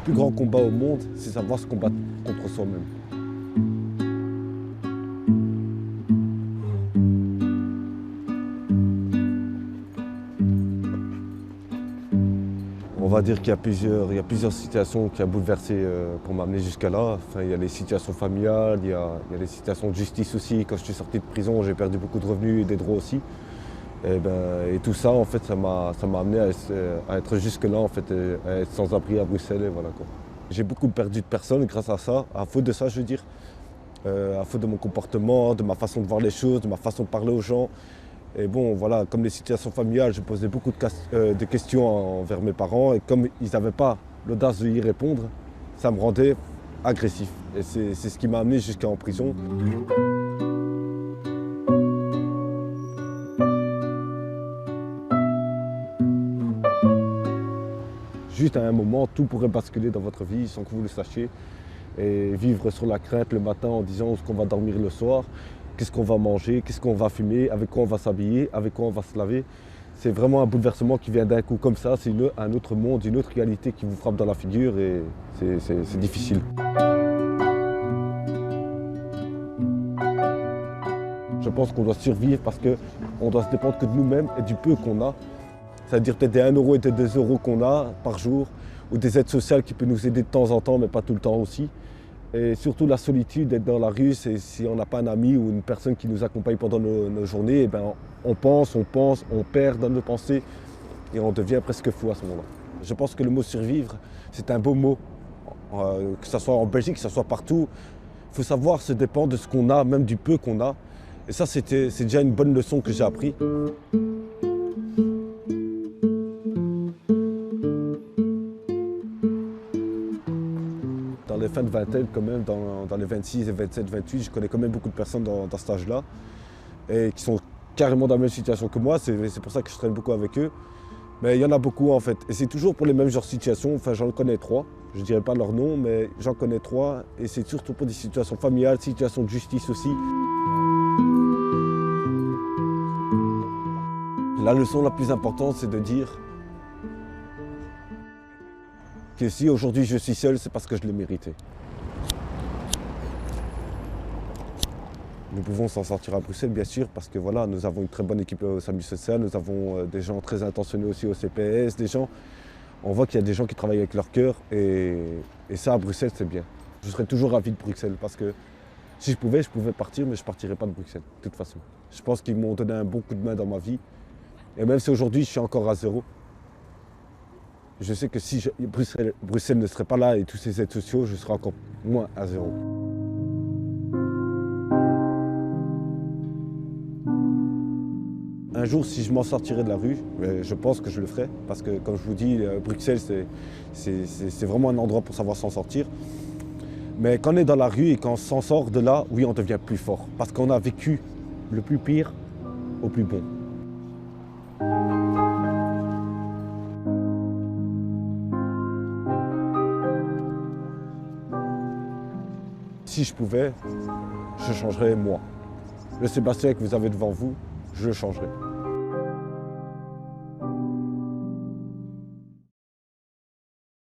plus grand combat au monde, c'est savoir se combattre contre soi-même. On va dire qu'il y a plusieurs situations qui ont bouleversé pour m'amener jusqu'à là. Enfin, il y a les situations familiales, il y a les situations de justice aussi. Quand je suis sorti de prison, j'ai perdu beaucoup de revenus et des droits aussi. Et tout ça, en fait, ça m'a amené à être jusque-là, en fait, à être sans abri à Bruxelles. Et voilà, quoi. J'ai beaucoup perdu de personnes grâce à ça, à faute de ça, je veux dire. À faute de mon comportement, de ma façon de voir les choses, de ma façon de parler aux gens. Et bon, voilà, comme les situations familiales, je posais beaucoup de questions envers mes parents. Et comme ils n'avaient pas l'audace de y répondre, ça me rendait agressif. Et c'est ce qui m'a amené jusqu'en prison. Juste à un moment, tout pourrait basculer dans votre vie sans que vous le sachiez. Et vivre sur la crainte le matin en disant où est-ce qu'on va dormir le soir, qu'est-ce qu'on va manger, qu'est-ce qu'on va fumer, avec quoi on va s'habiller, avec quoi on va se laver. C'est vraiment un bouleversement qui vient d'un coup comme ça, c'est un autre monde, une autre réalité qui vous frappe dans la figure et c'est difficile. Je pense qu'on doit survivre parce qu'on doit se dépendre que de nous-mêmes et du peu qu'on a. C'est-à-dire peut-être des 1 euro et des 2 euros qu'on a par jour, ou des aides sociales qui peuvent nous aider de temps en temps, mais pas tout le temps aussi. Et surtout la solitude d'être dans la rue, c'est si on n'a pas un ami ou une personne qui nous accompagne pendant nos journées, et on pense, on perd dans nos pensées et on devient presque fou à ce moment-là. Je pense que le mot survivre, c'est un beau mot, que ce soit en Belgique, que ce soit partout. Il faut savoir se dépendre de ce qu'on a, même du peu qu'on a. Et ça, c'est déjà une bonne leçon que j'ai appris. Dans les fins de vingtaine, quand même, dans les 26 et 27, 28, je connais quand même beaucoup de personnes dans cet âge-là et qui sont carrément dans la même situation que moi. C'est pour ça que je traîne beaucoup avec eux. Mais il y en a beaucoup en fait. Et c'est toujours pour les mêmes genres de situations. Enfin, j'en connais 3. Je ne dirais pas leur nom, mais j'en connais 3. Et c'est surtout pour des situations familiales, situations de justice aussi. La leçon la plus importante, c'est de dire que si aujourd'hui je suis seul, c'est parce que je l'ai mérité. Nous pouvons s'en sortir à Bruxelles, bien sûr, parce que voilà, nous avons une très bonne équipe au SAMU social, nous avons des gens très intentionnés aussi au CPS, on voit qu'il y a des gens qui travaillent avec leur cœur, et ça, à Bruxelles, c'est bien. Je serais toujours ravi de Bruxelles, parce que si je pouvais partir, mais je ne partirais pas de Bruxelles, de toute façon. Je pense qu'ils m'ont donné un bon coup de main dans ma vie, et même si aujourd'hui je suis encore à zéro, je sais que si Bruxelles ne serait pas là et tous ces aides sociaux, je serais encore moins à zéro. Un jour, si je m'en sortirais de la rue, je pense que je le ferai, parce que comme je vous dis, Bruxelles, c'est vraiment un endroit pour savoir s'en sortir. Mais quand on est dans la rue et qu'on s'en sort de là, oui, on devient plus fort, parce qu'on a vécu le plus pire au plus bon. Si je pouvais, je changerais moi. Le Sébastien que vous avez devant vous, je le changerais.